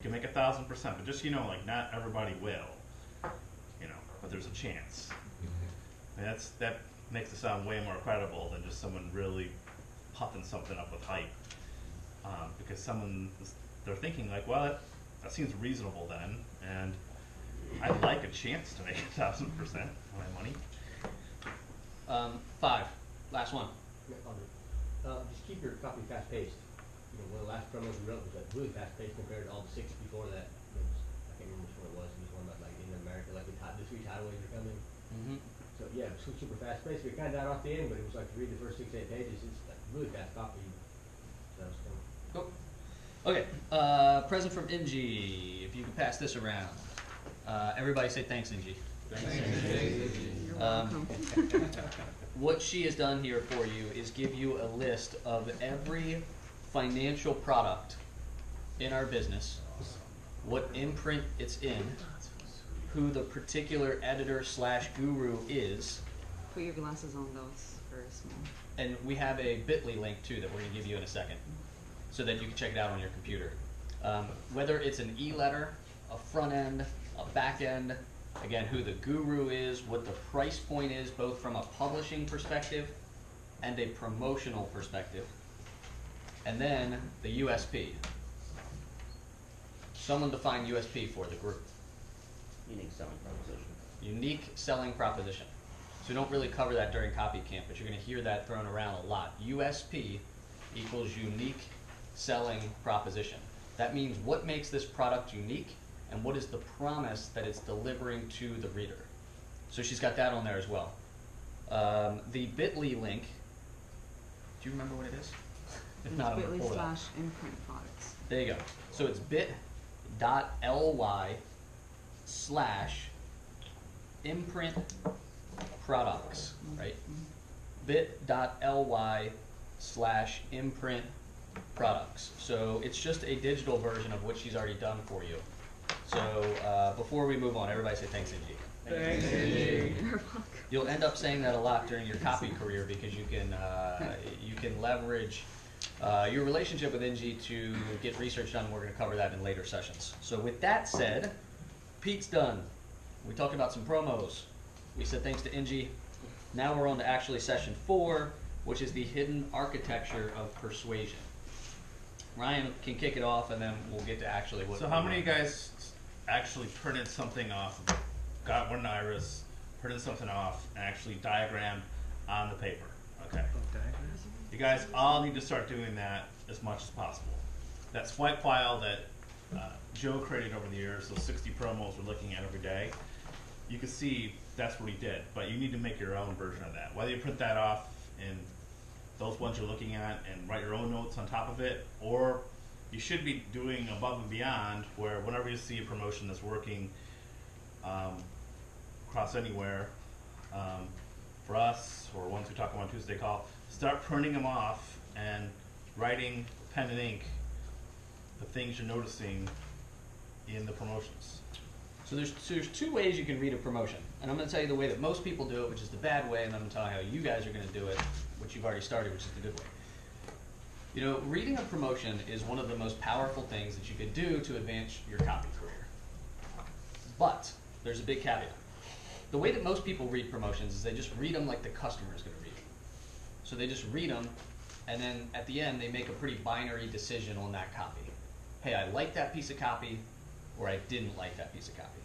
You can make 1,000%, but just, like, not everybody will, but there's a chance. And that makes it sound way more credible than just someone really puffing something up with hype. Because they're thinking like, well, that seems reasonable then, and I'd like a chance to make 1,000% of my money. 5, last one. Just keep your copy fast-paced. One of the last promos we wrote was really fast-paced compared to all the 6 before that. I can't remember which one it was. It was one about like in America, like the 3 tidal waves are coming. Mm-hmm. So yeah, it was super fast-paced. We kind of died off the end, but it was like to read the first 6, 8 pages. It's like really fast copy. So it's kind of Cool. Okay. Present from Ingy. If you could pass this around. Everybody say thanks, Ingy. You're welcome. What she has done here for you is give you a list of every financial product in our business, what imprint it's in, who the particular editor/guru is. Put your glasses on, though. It's very small. And we have a bit.ly link too that we're going to give you in a second so that you can check it out on your computer. Whether it's an e-letter, a front end, a back end, again, who the guru is, what the price point is, both from a publishing perspective and a promotional perspective. And then the USP. Someone define USP for the group. Unique selling proposition. Unique selling proposition. So we don't really cover that during copy camp, but you're going to hear that thrown around a lot. USP equals unique selling proposition. That means what makes this product unique and what is the promise that it's delivering to the reader. So she's got that on there as well. The bit.ly link, do you remember what it is? If not, I'm going to pull it up. bit.ly/imprint products. There you go. So it's bit.ly/imprint products, right? bit.ly/imprint products. So it's just a digital version of what she's already done for you. So before we move on, everybody say thanks, Ingy. Thanks, You're welcome. You'll end up saying that a lot during your copy career because you can leverage your relationship with Ingy to get research done. We're going to cover that in later sessions. So with that said, Pete's done. We talked about some promos. We said thanks to Ingy. Now we're on to actually session 4, which is the hidden architecture of persuasion. Ryan can kick it off, and then we'll get to actually what. So how many of you guys actually printed something off, got one iris, printed something off, and actually diagrammed on the paper? Okay. You guys all need to start doing that as much as possible. That swipe file that Joe created over the years, those 60 promos we're looking at every day, you can see that's what he did, but you need to make your own version of that. Whether you print that off in those ones you're looking at and write your own notes on top of it, or you should be doing above and beyond where whenever you see a promotion that's working across anywhere, for us, or ones we talk about on Tuesday call, start printing them off and writing pen and ink the things you're noticing in the promotions. So there's 2 ways you can read a promotion. And I'm going to tell you the way that most people do it, which is the bad way, and I'm going to tell you how you guys are going to do it, which you've already started, which is the good way. Reading a promotion is one of the most powerful things that you could do to advance your copy career. But there's a big caveat. The way that most people read promotions is they just read them like the customer is going to read them. So they just read them, and then at the end they make a pretty binary decision on that copy. Hey, I like that piece of copy, or I didn't like that piece of copy.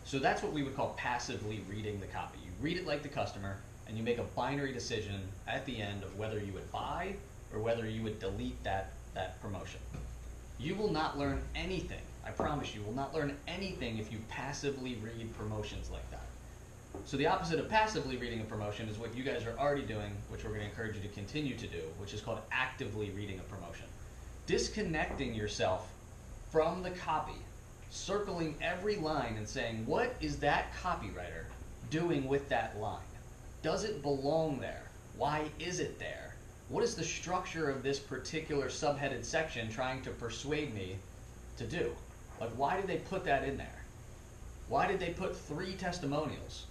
So that's what we would call passively reading the copy. You read it like the customer, and you make a binary decision at the end of whether you would buy or whether you would delete that promotion. You will not learn anything, I promise you will not learn anything if you passively read promotions like that. So the opposite of passively reading a promotion is what you guys are already doing, which we're going to encourage you to continue to do, which is called actively reading a promotion. Disconnecting yourself from the copy, circling every line and saying, what is that copywriter doing with that line? Does it belong there? Why is it there? What is the structure of this particular subheaded section trying to persuade me to do? Like, why did they put that in there? Why did they put 3 testimonials?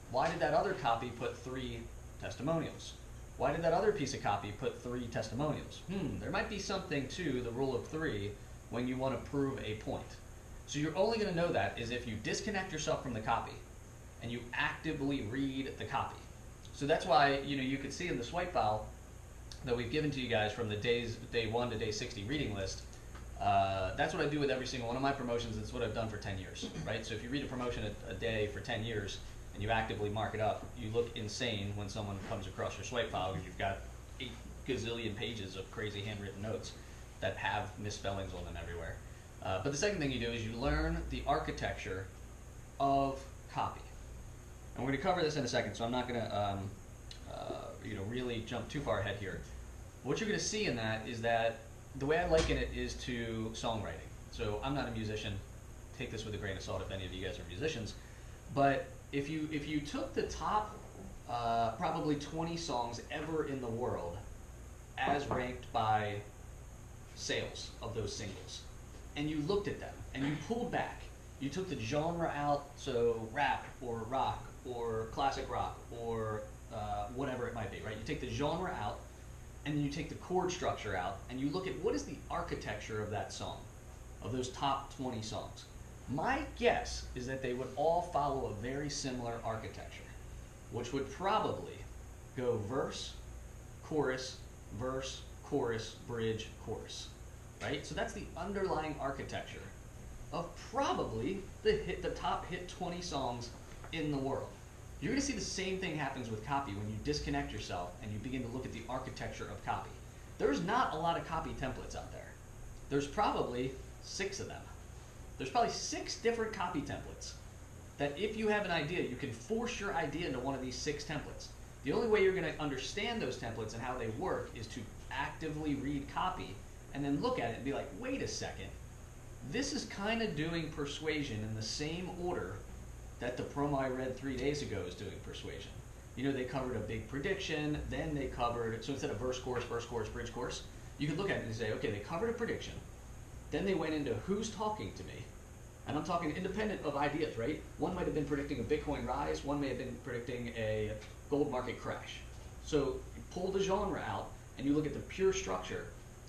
Why did that other copy put 3 testimonials? Why did that other piece of copy put 3 testimonials? There might be something to the rule of 3 when you want to prove a point. So you're only going to know that is if you disconnect yourself from the copy and you actively read the copy. So that's why, you could see in the swipe file that we've given to you guys from the day 1 to day 60 reading list. That's what I do with every single one of my promotions. It's what I've done for 10 years, right? So if you read a promotion a day for 10 years and you actively mark it up, you look insane when someone comes across your swipe file because you've got 8 gazillion pages of crazy handwritten notes that have misspellings on them everywhere. But the second thing you do is you learn the architecture of copy. And we're going to cover this in a second, so I'm not going to really jump too far ahead here. What you're going to see in that is that the way I liken it is to songwriting. So I'm not a musician. Take this with a grain of salt if any of you guys are musicians. But if you took the top probably 20 songs ever in the world as ranked by sales of those singles, and you looked at them and you pulled back, you took the genre out, so rap or rock or classic rock or whatever it might be, right? You take the genre out and then you take the chord structure out and you look at what is the architecture of that song, of those top 20 songs. My guess is that they would all follow a very similar architecture, which would probably go verse, chorus, bridge, chorus, right? So that's the underlying architecture of probably the top hit 20 songs in the world. You're going to see the same thing happens with copy when you disconnect yourself and you begin to look at the architecture of copy. There's not a lot of copy templates out there. There's probably 6 of them. There's probably 6 different copy templates that if you have an idea, you can force your idea into one of these 6 templates. The only way you're going to understand those templates and how they work is to actively read copy and then look at it and be like, wait a second, this is kind of doing persuasion in the same order that the promo I read 3 days ago is doing persuasion. They covered a big prediction, then they covered, so instead of verse, chorus, bridge, chorus, you could look at it and say, okay, they covered a prediction, then they went into who's talking to me, and I'm talking independent of ideas, right? One might have been predicting a Bitcoin rise, one may have been predicting a gold market crash. So you pull the genre out and you look at the pure structure,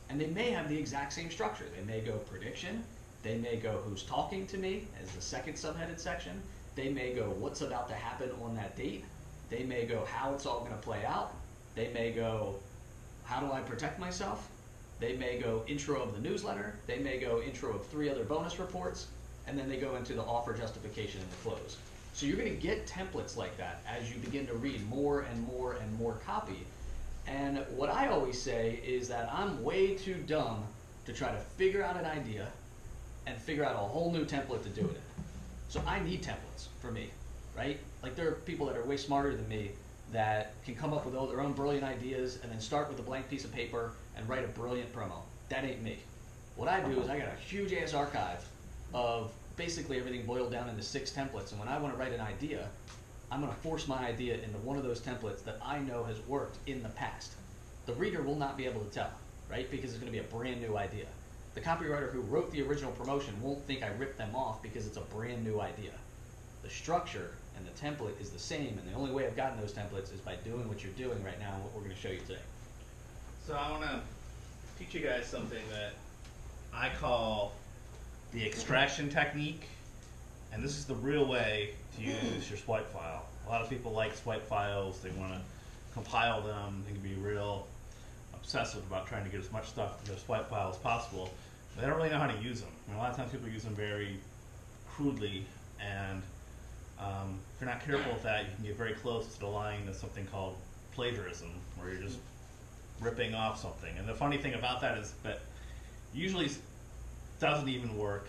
and they may have the exact same structure. They may go prediction, they may go who's talking to me as the second subheaded section, they may go what's about to happen on that date, they may go how it's all going to play out, they may go how do I protect myself, they may go intro of the newsletter, they may go intro of 3 other bonus reports, and then they go into the offer justification and the close. So you're going to get templates like that as you begin to read more and more and more copy. And what I always say is that I'm way too dumb to try to figure out an idea and figure out a whole new template to do it in. So I need templates for me, right? Like there are people that are way smarter than me that can come up with all their own brilliant ideas and then start with a blank piece of paper and write a brilliant promo. That ain't me. What I do is I got a huge ass archive of basically everything boiled down into 6 templates, and when I want to write an idea, I'm going to force my idea into one of those templates that I know has worked in the past. The reader will not be able to tell, right? Because it's going to be a brand new idea. The copywriter who wrote the original promotion won't think I ripped them off because it's a brand new idea. The structure and the template is the same, and the only way I've gotten those templates is by doing what you're doing right now and what we're going to show you today. So I want to teach you guys something that I call the extraction technique, and this is the real way to use your swipe file. A lot of people like swipe files, they want to compile them, they can be real obsessive about trying to get as much stuff in their swipe file as possible, but they don't really know how to use them. A lot of times people use them very crudely, and if you're not careful with that, you can get very close to the line to something called plagiarism, where you're just ripping off something. And the funny thing about that is that usually doesn't even work,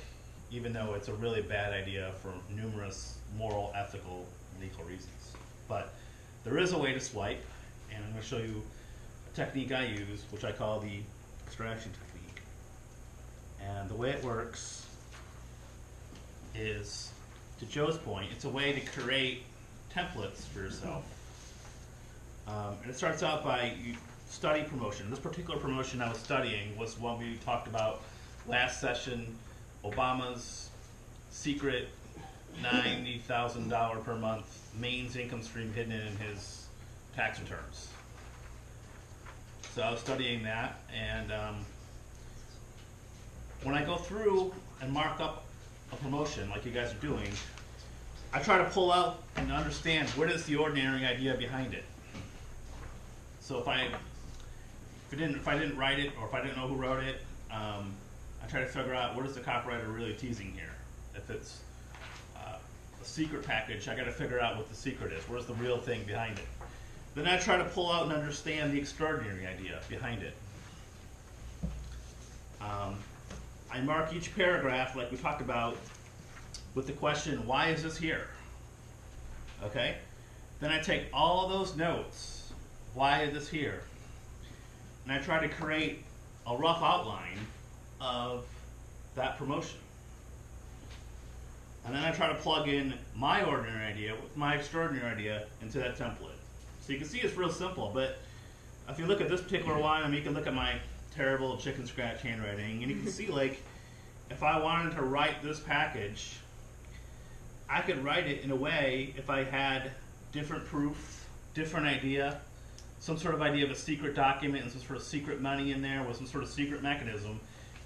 even though it's a really bad idea for numerous moral, ethical, and legal reasons. But there is a way to swipe, and I'm going to show you a technique I use, which I call the extraction technique. And the way it works is, to Joe's point, it's a way to create templates for yourself. And it starts out by you study promotion. This particular promotion I was studying was one we talked about last session, Obama's secret $90,000 per month mains income stream hidden in his tax returns. So I was studying that, and when I go through and mark up a promotion like you guys are doing, I try to pull out and understand what is the ordinary idea behind it. So if I didn't write it, or if I didn't know who wrote it, I try to figure out what is the copywriter really teasing here. If it's a secret package, I got to figure out what the secret is. What is the real thing behind it? Then I try to pull out and understand the extraordinary idea behind it. I mark each paragraph, like we talked about, with the question, why is this here? Okay? Then I take all of those notes, why is this here? And I try to create a rough outline of that promotion. And then I try to plug in my ordinary idea with my extraordinary idea into that template. So you can see it's real simple, but if you look at this particular one, I mean, you can look at my terrible chicken scratch handwriting, and you can see, like, if I wanted to write this package, I could write it in a way if I had different proof, different idea, some sort of idea of a secret document and some sort of secret money in there with some sort of secret mechanism,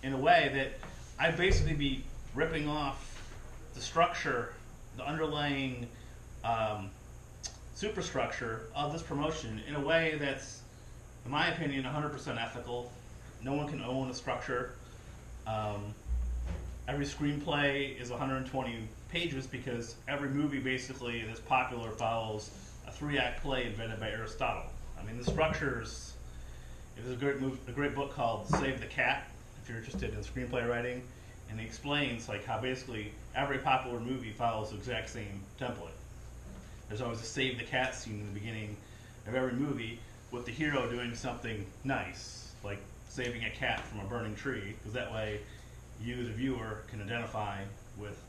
in a way that I'd basically be ripping off the structure, the underlying superstructure of this promotion in a way that's, in my opinion, 100% ethical. No one can own a structure. Every screenplay is 120 pages because every movie basically that's popular follows a 3-act play invented by Aristotle. I mean, the structures, there's a great book called Save the Cat, if you're interested in screenplay writing, and he explains like how basically every popular movie follows the exact same template. There's always a save the cat scene in the beginning of every movie with the hero doing something nice, like saving a cat from a burning tree, because that way you, the viewer, can identify with